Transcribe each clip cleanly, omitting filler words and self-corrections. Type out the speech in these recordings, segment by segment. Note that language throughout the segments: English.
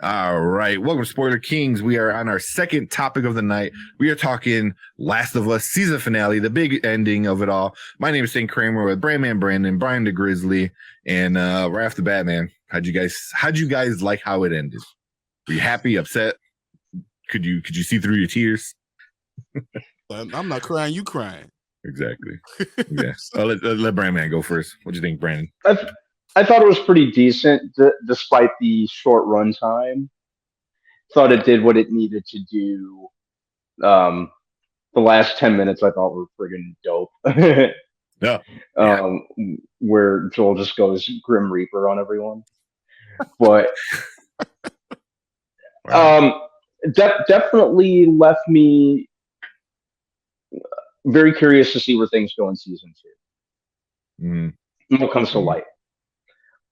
All right. Welcome to Spoiler Kings. We are on our second topic of the night. We are talking Last of Us season finale, the big ending of it all. My name is St. Kramer with Brandman Brandon, Brian the Grizzly, and right off the bat, man, how'd you guys like how it ended? Were you happy, upset? Could you see through your tears? I'm not crying, you crying. Exactly. Yeah. let Brandman go first. What do you think, Brandon? I thought it was pretty decent, despite the short runtime. Thought it did what it needed to do. The last 10 minutes I thought were friggin' dope. Yeah. Where Joel just goes Grim Reaper on everyone. But definitely left me very curious to see where things go in season 2. When it comes to light.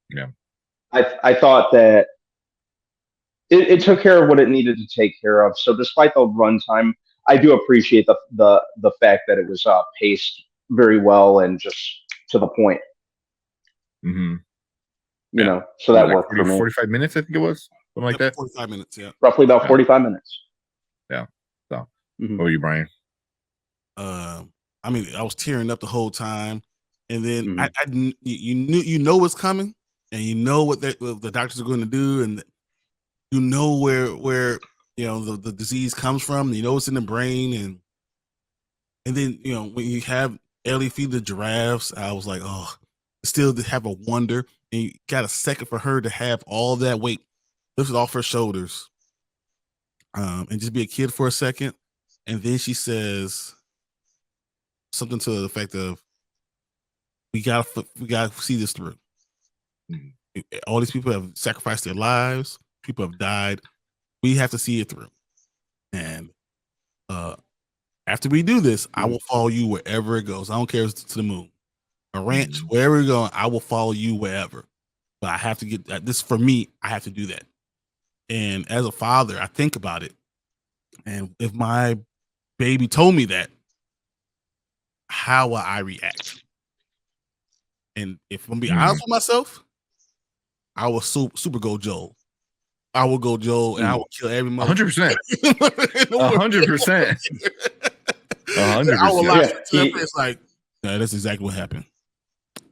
Yeah. I thought that it took care of what it needed to take care of. So despite the runtime, I do appreciate the fact that it was paced very well and just to the point. Mm-hmm. You know, so that worked for me. 45 minutes, I think it was. Something like that. 45 minutes, yeah. Roughly about 45 minutes. Yeah. So, What were you, Brian? I mean, I was tearing up the whole time. And then you know what's coming, and you know what the doctors are going to do, and you know where the disease comes from. You know it's in the brain, and then when you have Ellie feed the giraffes, I was like, oh, still to have a wonder, and you got a second for her to have all that weight lifted off her shoulders, and just be a kid for a second, and then she says something to the effect of, we gotta see this through. All these people have sacrificed their lives. People have died. We have to see it through. And after we do this, I will follow you wherever it goes. I don't care if it's to the moon, a ranch, wherever you're going. I will follow you wherever. But I have to get this for me. I have to do that. And as a father, I think about it. And if my baby told me that, how will I react? And if I'm being honest with myself, I will super go Joel. I will go Joel, and I will kill every mother. 100%. 100%. 100%. I will lie to that face like, no, that's exactly what happened.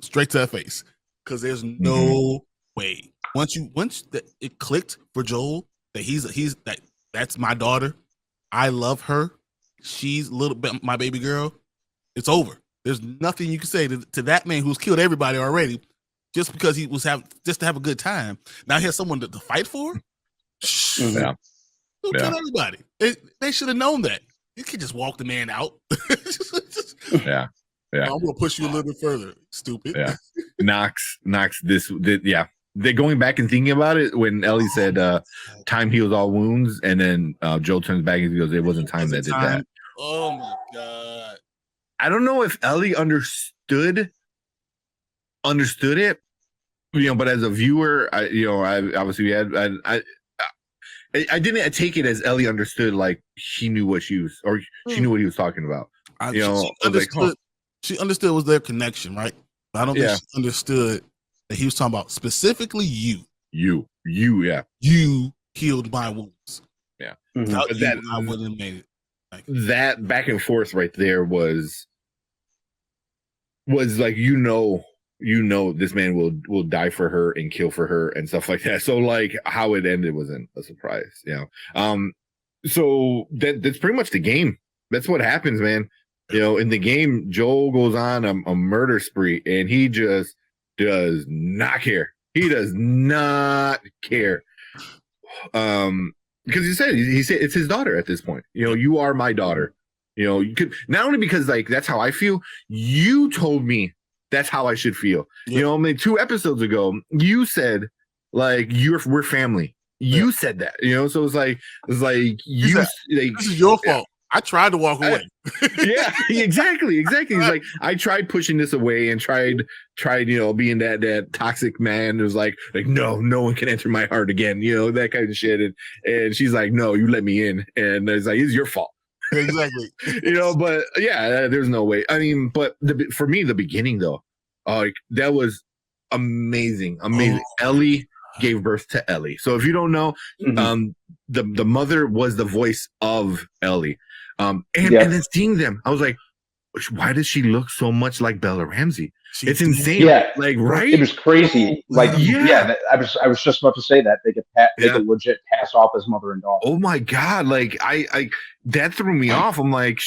Straight to that face, because there's no way. Once it clicked for Joel that that's my daughter. I love her. She's a little bit my baby girl. It's over. There's nothing you can say to that man who's killed everybody already, just because he was just to have a good time. Now he has someone to fight for. Yeah. He'll kill everybody. They should have known that. You can't just walk the man out. Yeah. I'm gonna push you a little bit further, stupid. Yeah. Knox. Yeah. They're going back and thinking about it when Ellie said, "Time heals all wounds," and then Joel turns back and he goes, "It wasn't time that did that." Oh my god. I don't know if Ellie understood it, but as a viewer, I didn't take it as Ellie understood, like she knew what she knew what he was talking about. She understood it was their connection, right? But I don't think she understood that he was talking about specifically you. You, yeah. You healed my wounds. Yeah. Without you, I wouldn't have made it. That back and forth right there was like, this man will die for her and kill for her and stuff like that. So like how it ended wasn't a surprise, so that's pretty much the game. That's what happens, man. In the game, Joel goes on a murder spree, and he just does not care. He does not care. Because he said it's his daughter at this point. You are my daughter. You could, not only because like that's how I feel. You told me that's how I should feel. I mean, 2 episodes ago, you said like we're family. You said that. So it's like this is your fault. I tried to walk away. Yeah, exactly. He's like, I tried pushing this away and tried, being that toxic man who's like, no one can enter my heart again, that kind of shit. And she's like, no, you let me in. And it's like, it's your fault. Exactly. But yeah, there's no way. I mean, but for me, the beginning though, that was amazing. Ellie gave birth to Ellie. So if you don't know, the mother was the voice of Ellie. And then seeing them, I was like, why does she look so much like Bella Ramsey? It's insane. Yeah, like, right? It was crazy. Like, I was just about to say that they could legit pass off as mother and daughter. Oh my god! Like, I that threw me off. I'm like,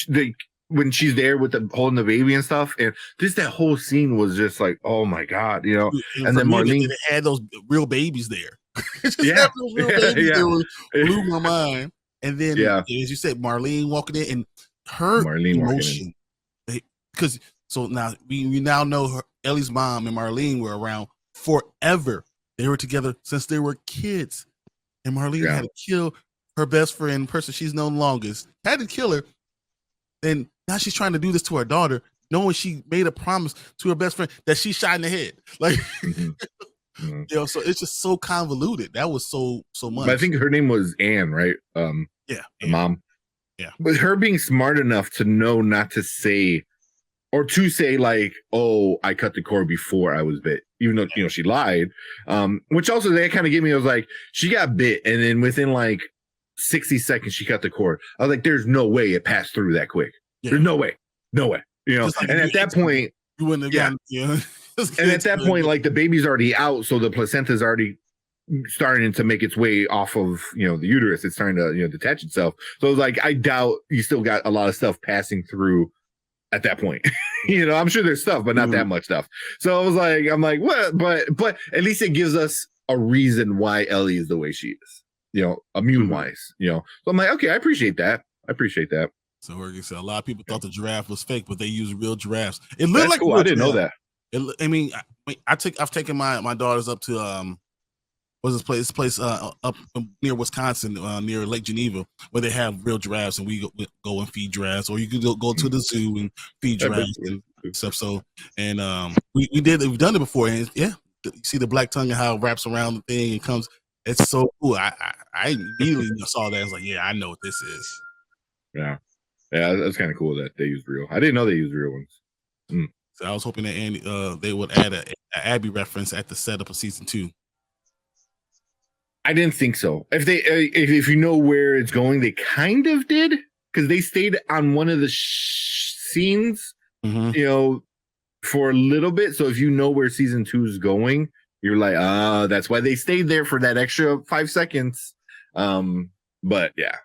when she's there with holding the baby and stuff, and that whole scene was just like, oh my god, you know. And then Marlene had those real babies there. Blew my mind. And then, as you said, Marlene walking in and her emotion. Because now we now know Ellie's mom and Marlene were around forever. They were together since they were kids, and Marlene had to kill her best friend, person she's known longest. Had to kill her, and now she's trying to do this to her daughter, knowing she made a promise to her best friend that she shot in the head. Like, you know, so it's just so convoluted. That was so much. But I think her name was Anne, right? The mom. Yeah, but her being smart enough to know not to say. Or to say like, oh, I cut the cord before I was bit, even though, you know, she lied. Which also that kind of gave me, I was like, she got bit. And then within like 60 seconds, she cut the cord. I was like, there's no way it passed through that quick. Yeah. There's no way. No way. You know, like and at that point, you wouldn't have gotten, and at that point, like the baby's already out. So the placenta's already starting to make its way off of, you know, the uterus. It's starting to, you know, detach itself. So like, I doubt you still got a lot of stuff passing through at that point. You know, I'm sure there's stuff, but not that much stuff. So I was like, I'm like, what? But at least it gives us a reason why Ellie is the way she is, you know, immune wise, you know. So I'm like, okay, I appreciate that. So a lot of people thought the giraffe was fake, but they used real giraffes. It looked like cool. I didn't know that. I've taken my daughters up to what's this place up near Wisconsin, near Lake Geneva, where they have real giraffes, and we go and feed giraffes, or you could go to the zoo and feed giraffes and stuff. So, and we've done it before, and you see the black tongue and how it wraps around the thing and comes. It's so cool. I immediately saw that. I was like, yeah, I know what this is. Yeah, that's kind of cool that they use real. I didn't know they used real ones. So I was hoping that they would add a Abby reference at the setup of season 2. I didn't think so. If you know where it's going, they kind of did, because they stayed on one of the scenes, you know, for a little bit. So if you know where season 2 is going, you're like, that's why they stayed there for that extra 5 seconds. But yeah.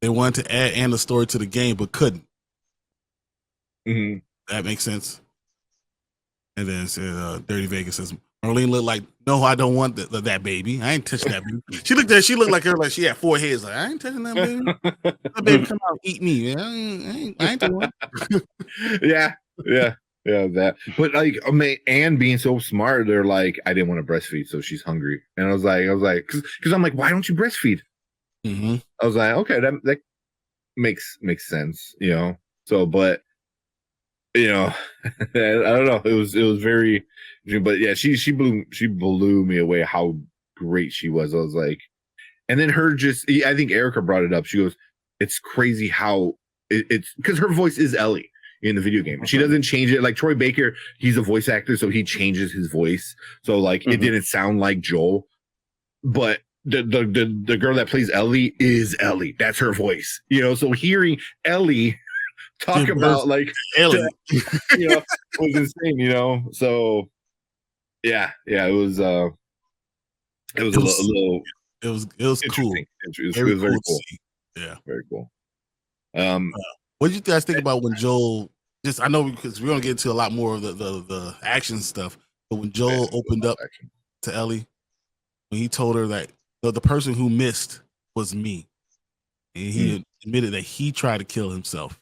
They wanted to add Anna's story to the game, but couldn't. That makes sense. And then Dirty Vegas says, Marlene looked like, no, I don't want that baby. I ain't touching that baby. She looked like her, like she had 4 heads. Like, I ain't touching that baby. That baby come out and eat me. Man. I ain't doing it. Yeah, that. But like, I mean, Anne being so smart, they're like, I didn't want to breastfeed, so she's hungry. And I was like, because I'm like, why don't you breastfeed? I was like, okay, that makes sense, you know. So, but you know, I don't know. It was very, but yeah, she blew me away how great she was. I was like, and then I think Erica brought it up. She goes, it's crazy how it's because her voice is Ellie in the video game. She doesn't change it. Like Troy Baker, he's a voice actor, so he changes his voice. So like it didn't sound like Joel, but the girl that plays Ellie is Ellie. That's her voice, you know. So hearing Ellie talk about like Ellie, you know, was insane, you know. So yeah, it was a little. It was cool. It was very cool. Yeah, very cool. What did you guys think about when Joel? Just I know because we're gonna get into a lot more of the action stuff, but when Joel opened up to Ellie, when he told her that the person who missed was me, and he admitted that he tried to kill himself.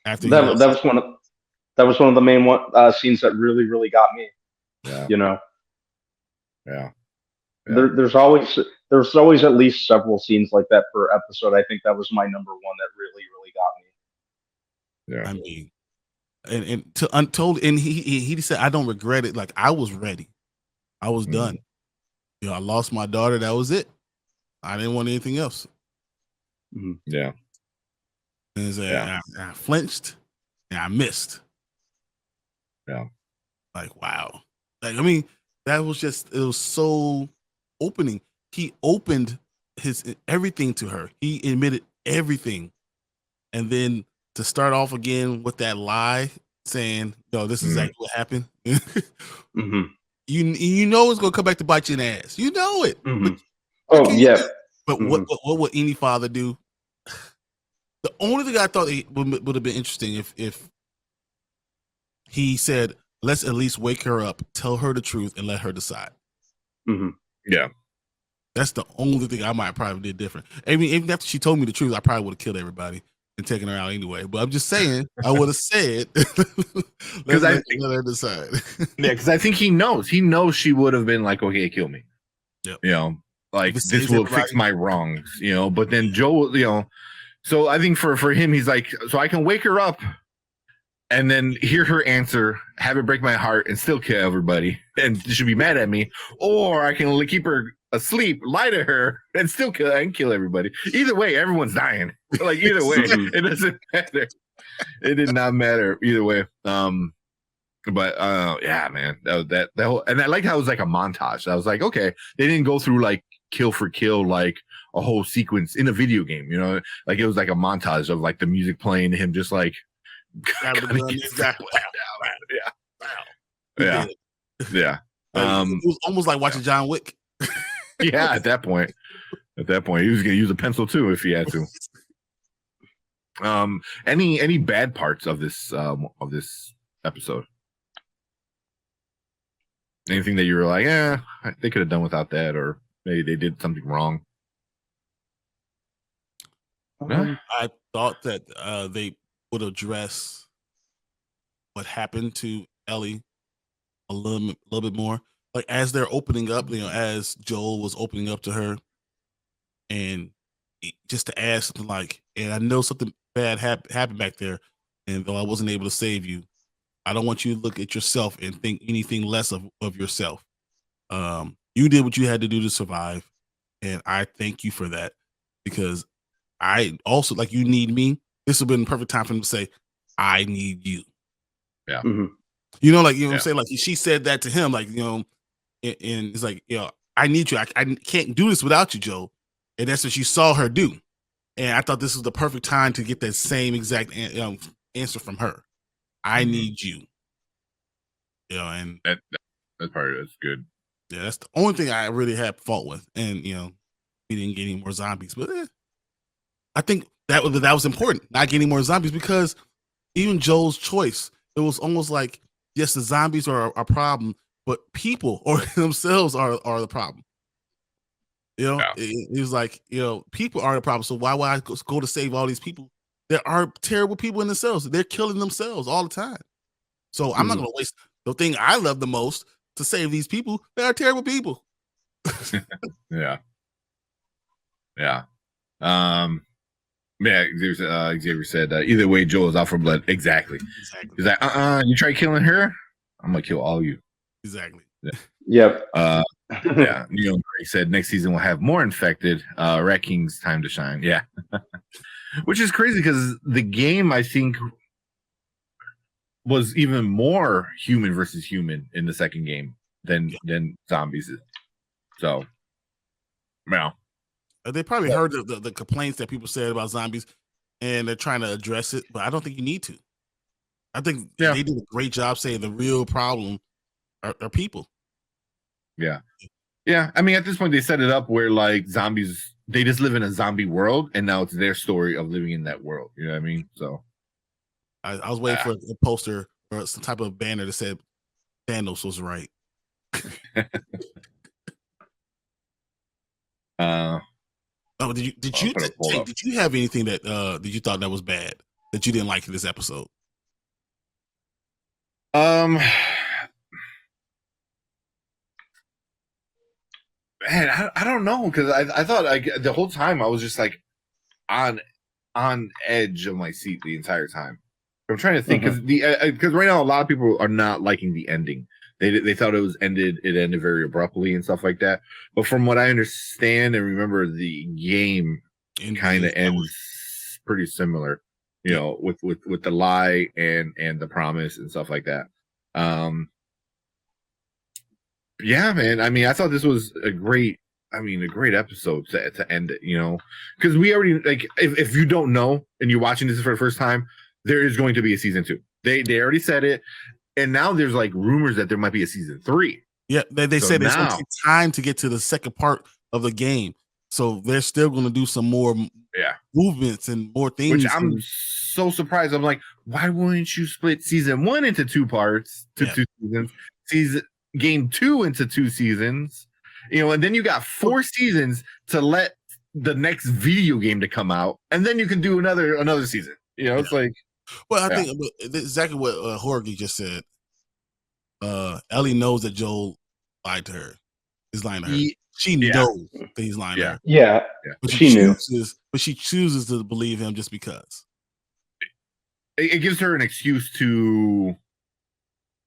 After that was one of the main scenes that really got me. Yeah, you know. Yeah. There's always at least several scenes like that per episode. I think that was my number one that really got me. Yeah, I mean, and to Untold, and he said, I don't regret it. Like I was ready, I was done. You know, I lost my daughter. That was it. I didn't want anything else. Yeah. And I flinched and I missed. Yeah. Like wow. Like I mean, That was just, it was so opening. He opened his everything to her. He admitted everything. And then to start off again with that lie saying, "No, this is exactly what happened." Mm-hmm. You know it's gonna come back to bite you in the ass. You know it. Mm-hmm. Oh yeah. But what would any father do? The only thing I thought would have been interesting if he said, "Let's at least wake her up, tell her the truth, and let her decide." Mm-hmm. Yeah. That's the only thing I might probably did different. I mean, even after she told me the truth, I probably would have killed everybody and taken her out anyway. But I'm just saying, I would have said, because let her decide. Yeah, because I think he knows. He knows she would have been like, "Okay, kill me." Yep. You know, like This this is will everybody. fix my wrongs. You know, but then Joe, you know, so I think for him, he's like, so I can wake her up and then hear her answer, have it break my heart, and still kill everybody, and she'll be mad at me, or I can keep her asleep, lie to her, and still kill everybody. Either way, everyone's dying. Like either way, it doesn't matter. It did not matter either way. But yeah, man, that whole, and I like how it was like a montage. I was like, okay, they didn't go through like kill for kill like a whole sequence in a video game, you know, like it was like a montage of like the music playing, him just like Exactly. Yeah. It was almost like watching John Wick. Yeah, at that point he was gonna use a pencil too if he had to. Any bad parts of this episode? Anything that you were like, they could have done without that, or maybe they did something wrong? I thought that they would address what happened to Ellie a little bit more. Like as they're opening up, you know, as Joel was opening up to her, and just to add something like, "And I know something bad happened back there, and though I wasn't able to save you, I don't want you to look at yourself and think anything less of yourself. You did what you had to do to survive, and I thank you for that, because I also, like, you need me." This would have been the perfect time for him to say, "I need you." Yeah. Mm-hmm. You know, like, you know what I'm saying? Like she said that to him, like, you know, and it's like, you know, "I need you. I can't do this without you, Joe." And that's what she saw her do. And I thought this was the perfect time to get that same exact answer from her. "I need you." You know, and that part is good. Yeah, that's the only thing I really had fault with. And, you know, we didn't get any more zombies, but I think that was important, not getting more zombies, because even Joel's choice, it was almost like, yes, the zombies are a problem, but people or themselves are the problem. You know, it was like, you know, people are the problem. So why would I go to save all these people? There are terrible people in themselves. They're killing themselves all the time. So I'm not going to waste the thing I love the most to save these people. They are terrible people. Yeah. Xavier said either way, Joel is out for blood. Exactly. He's like, you try killing her, I'm gonna kill all you. Exactly. Yeah. Yep. Yeah. Neil Gray said next season we'll have more infected. Rat King's time to shine. Yeah. Which is crazy because the game, I think, was even more human versus human in the second game than zombies is. So, well, they probably heard the complaints that people said about zombies, and they're trying to address it, but I don't think you need to. I think they did a great job saying the real problem are people. Yeah. Yeah. I mean, at this point, they set it up where like zombies, they just live in a zombie world, and now it's their story of living in that world. You know what I mean? So I was waiting for a poster or some type of banner that said Thanos was right. Oh, did you have anything that did you thought that was bad that you didn't like in this episode? Man, I don't know, because I thought the whole time I was just like on edge of my seat the entire time. I'm trying to think, because right now a lot of people are not liking the ending. They thought it ended very abruptly and stuff like that. But from what I understand and remember, the game kind of ends pretty similar, you know, with the lie and the promise and stuff like that. yeah, man. I mean, I thought this was a great episode to end it, because we already, like, if you don't know and you're watching this for the first time, there is going to be a season 2. They already said it, and now there's like rumors that there might be a season 3. Yeah, they said it's going to take time to get to the second part of the game, so they're still going to do some more movements and more things. Which I'm so surprised. I'm like, why wouldn't you split season 1 into 2 parts, 2 seasons, game 2 into 2 seasons, and then you got 4 seasons to let the next video game to come out, and then you can do another season. It's like, well, I think exactly what Jorge just said. Ellie knows that Joel lied to her. He's lying to her. She knows that he's lying to her. Yeah. But she knew. But she chooses to believe him just because. It gives her an excuse to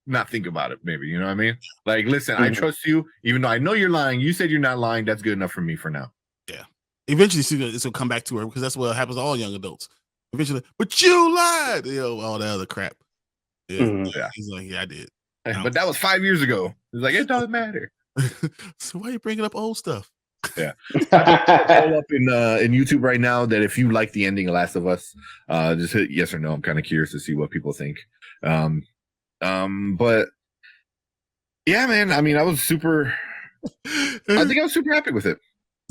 not think about it, maybe. You know what I mean? Like, listen, I trust you, even though I know you're lying. You said you're not lying. That's good enough for me for now. Yeah. Eventually, it's going to come back to her, because that's what happens to all young adults. Eventually, but you lied. All that other crap. Yeah. He's like, yeah, I did. But that was 5 years ago. It's like, it doesn't matter. So why are you bringing up old stuff? Yeah. All up in YouTube right now that if you like the ending of Last of Us, just hit yes or no. I'm kind of curious to see what people think. But yeah, man. I mean, I was super happy with it.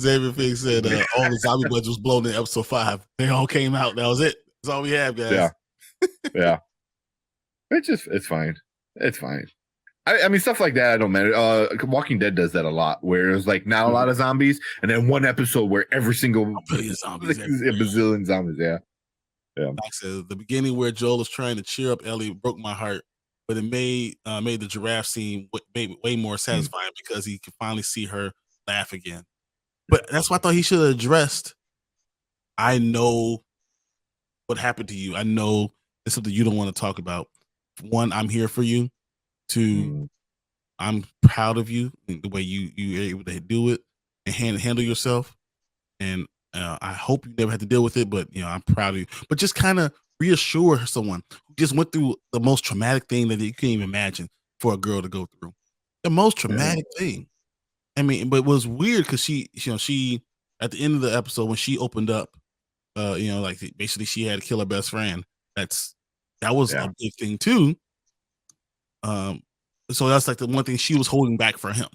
Xavier Fink said all the zombie budget was blown in episode 5. They all came out. That was it. That's all we have, guys. Yeah. It's fine. It's fine. I mean, stuff like that, I don't matter. Walking Dead does that a lot, where it's like now a lot of zombies, and then one episode where every single bazillion zombies. Yeah. Like says, the beginning where Joel is trying to cheer up Ellie broke my heart, but it made the giraffe scene way more satisfying because he could finally see her laugh again. But that's what I thought he should have addressed. I know what happened to you. I know it's something you don't want to talk about. 1, I'm here for you. 2, I'm proud of you, the way you're able to do it and handle yourself. And I hope you never have to deal with it, but I'm proud of you. But just kind of reassure someone who just went through the most traumatic thing that you can't even imagine for a girl to go through. The most traumatic thing. I mean, but it was weird because she at the end of the episode when she opened up, like basically she had to kill her best friend. That was a big thing too. So that's like the one thing she was holding back from him.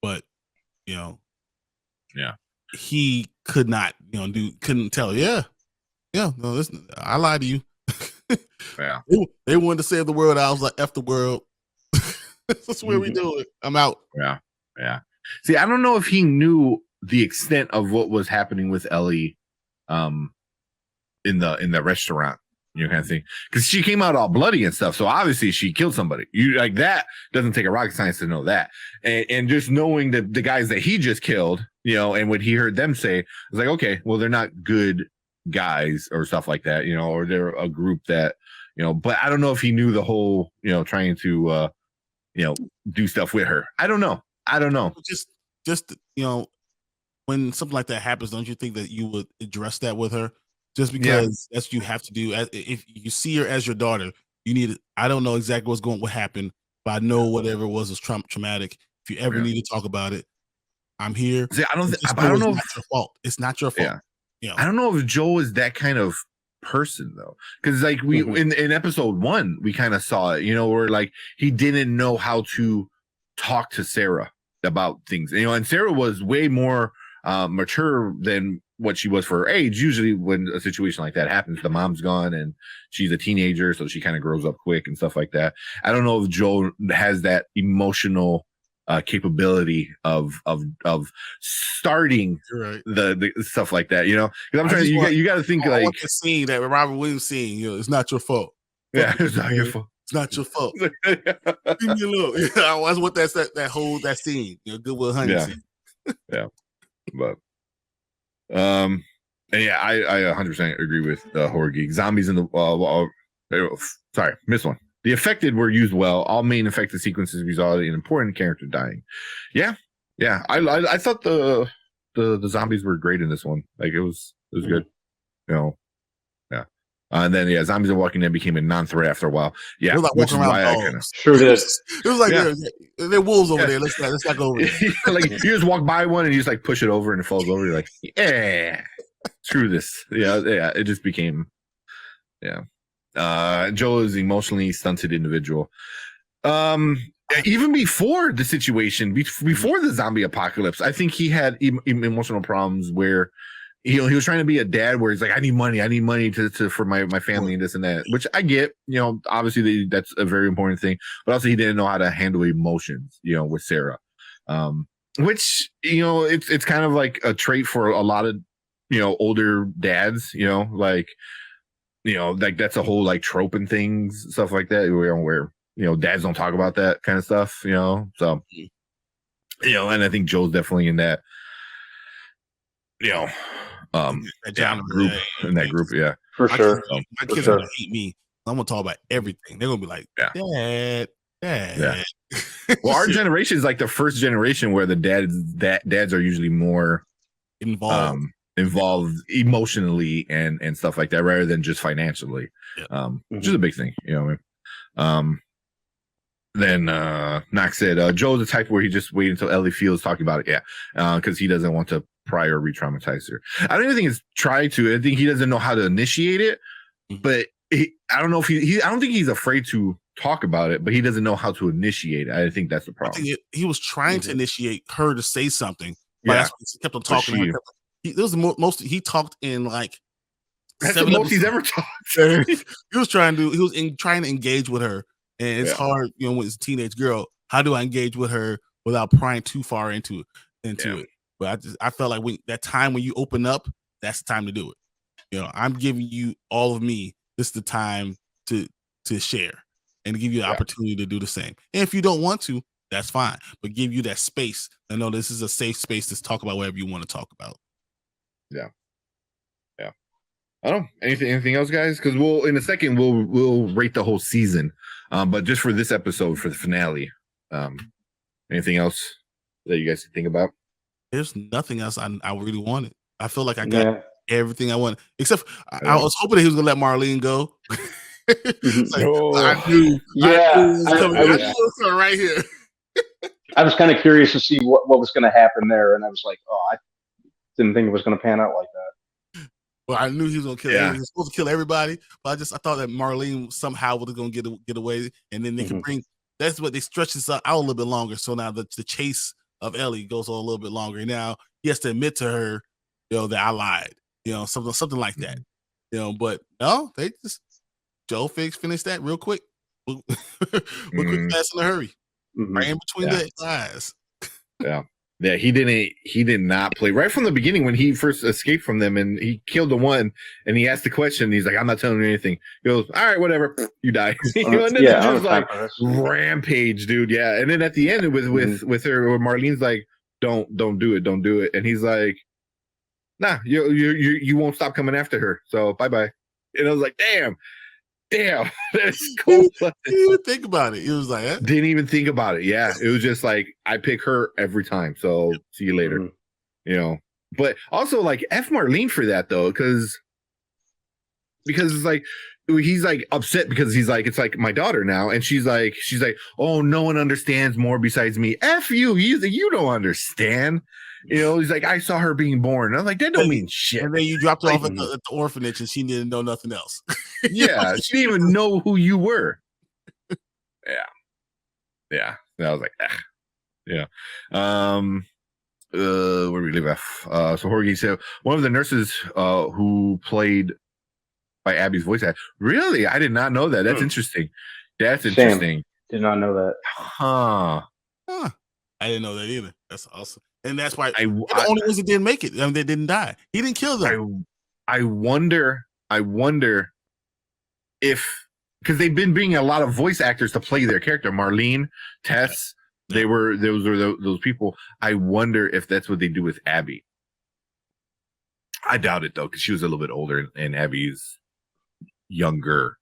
But he could not, couldn't tell. No, listen, I lied to you. They wanted to save the world. I was like, F the world. That's where we do it. I'm out. Yeah. See, I don't know if he knew the extent of what was happening with Ellie, in the restaurant. Kind of thing, because she came out all bloody and stuff. So obviously she killed somebody. You like that doesn't take a rocket science to know that. And just knowing the guys that he just killed, and what he heard them say, it's like, okay, well, they're not good guys or stuff like that, or they're a group that, but I don't know if he knew the whole, trying to, do stuff with her. I don't know. Just when something like that happens, don't you think that you would address that with her? Just because that's what you have to do. If you see her as your daughter, you need. I don't know exactly what happened, but I know whatever it was traumatic. If you ever need to talk about it, I'm here. See, I don't know. It's not your fault. It's not your fault. I don't know if Joel is that kind of person though, because like we in episode 1 we kind of saw it, where like he didn't know how to talk to Sarah about things, and Sarah was way more mature than what she was for her age. Usually when a situation like that happens, the mom's gone and she's a teenager, so she kind of grows up quick and stuff like that. I don't know if Joel has that emotional capability of starting the stuff like that, because I'm trying you got to think like the scene that Robin Williams scene, it's not your fault. It's not your fault. It's not your fault. Give me a look. I always want that scene, Good Will Hunting scene. But and I 100% agree with Jorge. Zombies in the sorry, missed one. The affected were used well. All main affected sequences resulted in important character dying. Yeah. I thought the zombies were great in this one. Like it was good. Yeah. And then Zombies of Walking Dead became a non-threat after a while. Yeah, It was like which is walking around why I kind of dogs. Sure did. It was like Yeah. they're wolves over there. Let's not go over there. like you just walk by one and you just like push it over and it falls over. You're like, yeah, screw this. Yeah. It just became, Joe is emotionally stunted individual. Even before the situation, before the zombie apocalypse, I think he had emotional problems where he was trying to be a dad where he's like, I need money to for my family and this and that, which I get, obviously that's a very important thing, but also he didn't know how to handle emotions, with Sarah, which, it's kind of like a trait for a lot of, older dads, like that's a whole like trope and things, stuff like that, where dads don't talk about that kind of stuff, so, and I think Joe's definitely in that, group, in that group, For sure. My kids are gonna hate me. I'm gonna talk about everything. They're gonna be like, Dad. Well, our generation is like the first generation where the dads are usually more involved emotionally and stuff like that, rather than just financially, which is a big thing, Then Knox said, Joe's the type where he just wait until Ellie feels talking about it, because he doesn't want to prior re-traumatize her. I don't even think it's tried to. I think he doesn't know how to initiate it, but I don't know if I don't think he's afraid to talk about it, but he doesn't know how to initiate it. I think that's the problem. I think he was trying to initiate her to say something, but that's why he kept on talking. This was the most he talked in like that's the most he's ever talked. He was trying to engage with her, and it's hard, when it's a teenage girl. How do I engage with her without prying too far into it? But I felt like when that time when you open up, that's the time to do it. I'm giving you all of me. This is the time to share and give you the opportunity to do the same. And if you don't want to, that's fine. But give you that space. I know this is a safe space to talk about whatever you want to talk about. Yeah. I don't know. Anything else, guys? Because in a second we'll rate the whole season. But just for this episode, for the finale, anything else that you guys think about? There's nothing else I really wanted. I feel like I got everything I wanted, except I was hoping that he was gonna let Marlene go. I knew it was coming right here. I was kind of curious to see what was going to happen there, and I was like, I didn't think it was going to pan out like that. Well, I knew he was going to kill. He was supposed to kill everybody, but I thought that Marlene somehow was going to get away, and then they could bring. That's what they stretched this out a little bit longer. So now the chase of Ellie goes on a little bit longer. And now he has to admit to her, that I lied. Something like that. But no, they just Joe finished that real quick. We're quick, fast, in a hurry. Right in between the eyes. Yeah, he did not play right from the beginning when he first escaped from them and he killed the one and he asked the question. He's like, I'm not telling you anything. He goes, all right, whatever, you die. And then just like rampage, dude. Yeah. And then at the end with her, where Marlene's like, don't do it. And he's like, nah, you won't stop coming after her. So bye. And I was like, damn, that's cool. Didn't even think about it. It was like, didn't even think about it. Yeah, it was just like I pick her every time. So see you later. But also like F Marlene for that though, because it's like he's like upset because he's like, it's like my daughter now, and she's like, oh, no one understands more besides me. F you, you don't understand. He's like, I saw her being born. I'm like, that don't mean shit. And then you dropped her off at the orphanage and she didn't know nothing else. Yeah, she didn't even know who you were. Yeah. And I was like, yeah. Where do we leave off? So Jorge said one of the nurses who played by Abby's voice actor. Really? I did not know that. That's interesting. That's interesting. Did not know that. Huh. I didn't know that either. That's awesome. And that's why the only ones that didn't make it. I mean, they didn't die. He didn't kill them. I wonder if, because they've been bringing a lot of voice actors to play their character. Marlene, Tess, those were those people. I wonder if that's what they do with Abby. I doubt it though, because she was a little bit older and Abby's younger.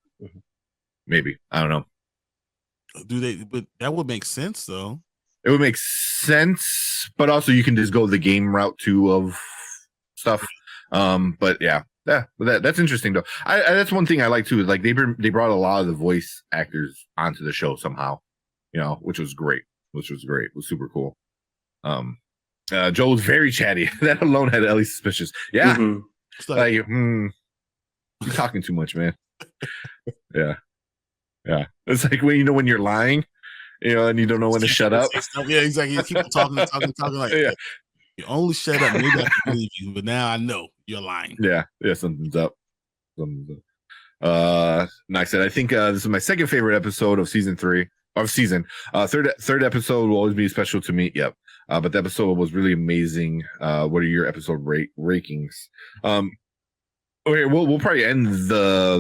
Maybe, I don't know. Do they? But that would make sense though. It would make sense, but also you can just go the game route too of stuff. But yeah, Yeah, but that's interesting though. I that's one thing I like too. Is like they brought a lot of the voice actors onto the show somehow, which was great. It was super cool. Joe was very chatty. That alone had Ellie suspicious. Yeah, It's like, you're talking too much, man. Yeah. It's like when you're lying, and you don't know when to shut up. Yeah, exactly. You keep talking like, Yeah. You only shut up. Maybe I can believe you, but now I know you're lying. Yeah, something's up. Like I said, I think this is my second favorite episode of season 3 of season. Third episode will always be special to me. Yep. But the episode was really amazing. What are your episode rankings? Okay, we'll probably end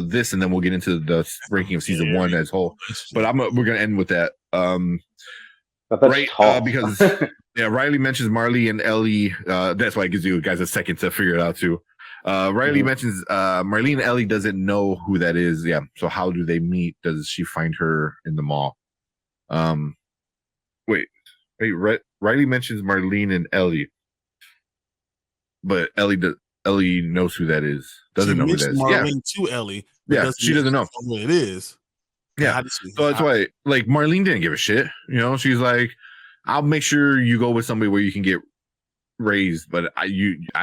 this and then we'll get into the ranking of season 1 as whole. But we're gonna end with that. Right, because Riley mentions Marley and Ellie. That's why it gives you guys a second to figure it out too. Riley mentions Marlene and Ellie doesn't know who that is. Yeah. So how do they meet? Does she find her in the mall? Wait. Riley mentions Marlene and Ellie, but Ellie knows who that is. Doesn't know who that is. Marlene to Ellie. Yeah, she doesn't know who it is. Yeah. So that's why, like, Marlene didn't give a shit. She's like, I'll make sure you go with somebody where you can get raised, but I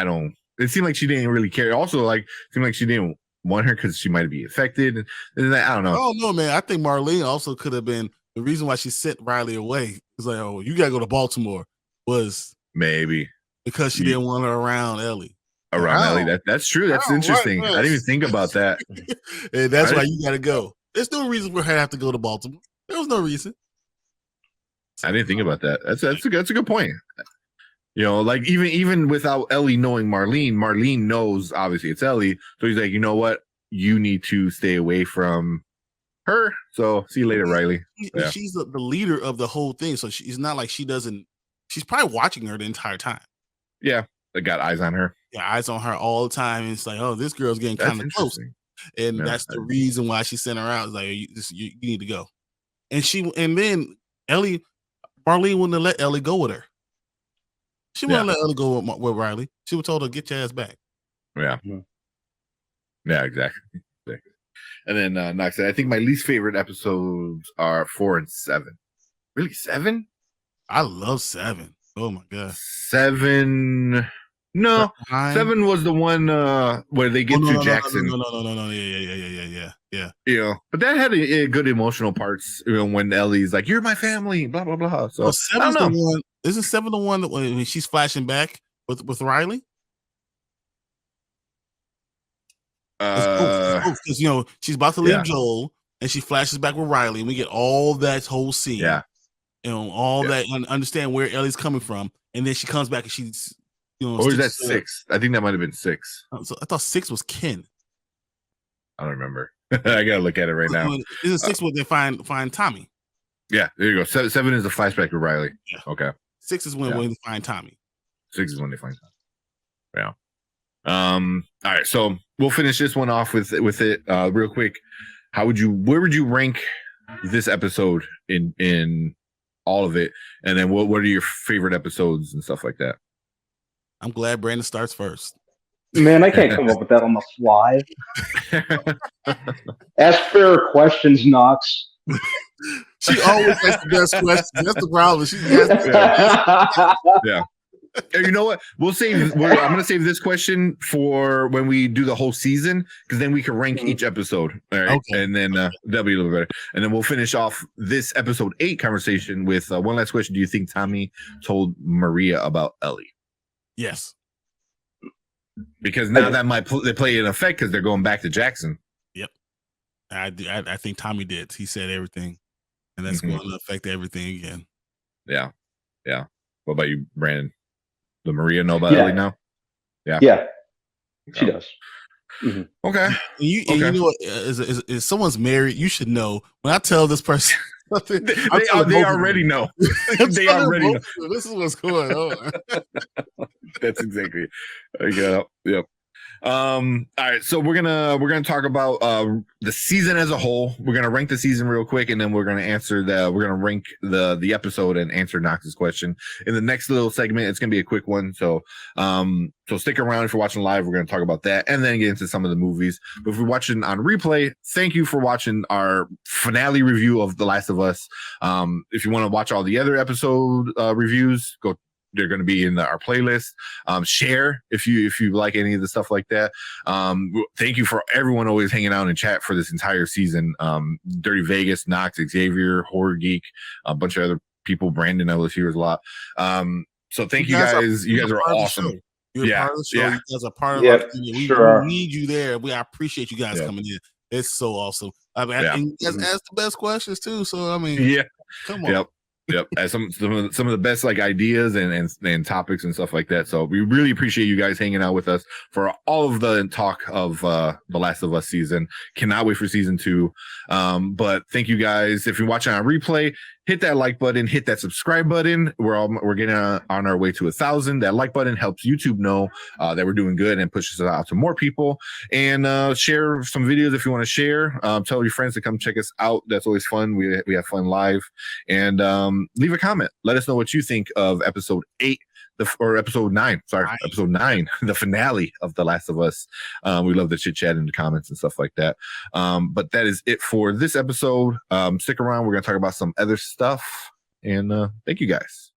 don't. It seemed like she didn't really care. Also, like, it seemed like she didn't want her because she might be affected. And I don't know. Oh no, man. I think Marlene also could have been the reason why she sent Riley away. It's like, oh, you gotta go to Baltimore. Was maybe because she didn't want her around Ellie. Ellie. That's true. That's interesting. I didn't even think about that. And that's why you gotta go. There's no reason for her to have to go to Baltimore. There was no reason. I didn't think about that. That's a good point. Like even without Ellie knowing Marlene knows obviously it's Ellie. So he's like, you know what? You need to stay away from her. So see you later, Riley. Yeah. She's the leader of the whole thing. So she's not like she doesn't. She's probably watching her the entire time. Yeah, they got eyes on her. Yeah, eyes on her all the time. And it's like, oh, this girl's getting kind of close. And that's the reason why she sent her out. It's like, you need to go. And then Ellie, Marlene wouldn't have let Ellie go with her. She wouldn't let Ellie go with Riley. She would told her, get your ass back. Yeah. Yeah, exactly. And then next, I think my least favorite episodes are 4 and 7. Really, 7? I love 7. Oh my god. 7. No, 7 was the one where they get to Jackson. No. Yeah. But that had a good emotional parts. When Ellie's like, "You're my family," blah blah blah. So 7's the one. Isn't 7 the one that when she's flashing back with Riley? Because she's about to leave Joel, and she flashes back with Riley, and we get all that whole scene. Yeah. All that, and understand where Ellie's coming from, and then she comes back and she's. Or is that 6? I think that might have been 6. So I thought 6 was Ken. I don't remember. I gotta look at it right now. Is it 6 when they find Tommy? Yeah, there you go. 7 is the flashback with Riley. Yeah. Okay. 6 is when they find Tommy. 6 is when they find Tommy. Yeah. All right, so we'll finish this one off with it real quick. Where would you rank this episode in all of it? And then what are your favorite episodes and stuff like that? I'm glad Brandon starts first. Man, I can't come up with that on the fly. Ask fair questions, Knox. She always asks the best questions. That's the problem. She yeah. And you know what? I'm going to save this question for when we do the whole season, because then we can rank each episode. All right. Okay. And then that'll be a little better. And then we'll finish off this episode 8 conversation with one last question. Do you think Tommy told Maria about Ellie? Yes. Because now that they play in effect because they're going back to Jackson. Yep. I think Tommy did. He said everything. And that's going to affect everything again. Yeah. Yeah. What about you, Brandon? Does Maria know about Ellie now? Yeah. Yeah. She does. Mm-hmm. Okay. You know what? If someone's married, you should know. When I tell this person, they already know. They already know. This is what's going on. That's exactly. Yep. All right, so we're gonna talk about the season as a whole. We're gonna rank the season real quick, and then we're gonna rank the episode and answer Knox's question. In the next little segment, it's gonna be a quick one. So stick around if you're watching live. We're gonna talk about that and then get into some of the movies. But if you're watching on replay, thank you for watching our finale review of The Last of Us. If you want to watch all the other episode reviews, they're going to be in our playlist. Share if you like any of the stuff like that. Thank you for everyone always hanging out in chat for this entire season. Dirty Vegas, Knox, Xavier, Horror Geek, a bunch of other people. Brandon, I was here a lot. So thank you guys. You guys are awesome. You're part of the show. You guys are part of our team. We need you there. I appreciate you guys coming in. It's so awesome. I mean, and you guys ask the best questions too. So I mean, come on. Yep. Some of the best like ideas and topics and stuff like that. So we really appreciate you guys hanging out with us for all of the talk of The Last of Us season. Cannot wait for season 2. But thank you guys. If you're watching on replay, hit that like button, hit that subscribe button. We're getting on our way to 1,000. That like button helps YouTube know that we're doing good and pushes it out to more people. And share some videos if you want to share. Tell your friends to come check us out. That's always fun. We have fun live. And leave a comment. Let us know what you think of episode 8 or episode 9. Episode 9, the finale of The Last of Us. We love the chit chat in the comments and stuff like that. But that is it for this episode. Stick around. We're going to talk about some other stuff. And thank you guys.